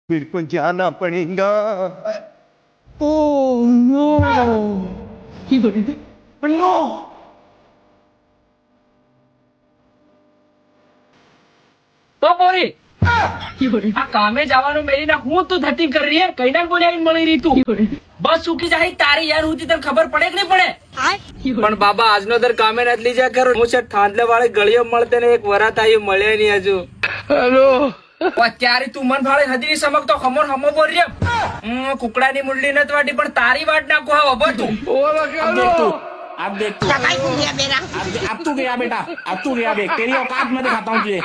मेरे को जाना पड़ेगा। Oh no! नो તો બોરી આ કામે જવાનું મેરીને હું તું ધતિંગ કરી રહી હે કઈ ના બોલી આવીને મળી રહી તું બસ સુકી જાય તારી યાર હું તને ખબર પડે કે નહીં પડે પણ બાબા આજનો દર કામે નથી લઈ જા કરું હું છે થાંડલે વાળી ગળીઓ મળતે ને એક વરાત આવ્યું મળે નહીં હજુ हेलो અત્યારે તું મન ફાળે હદીની સમક તો ખમોર હમો બોલ રહ્યો કુકડાની મુંડલી નથી વાટી પણ તારી વાટ નાખો હા અબો તું अब देख तू अब तू गया बेटा अब तू गया देख तेरी औकात मैं दिखाता हूँ तुझे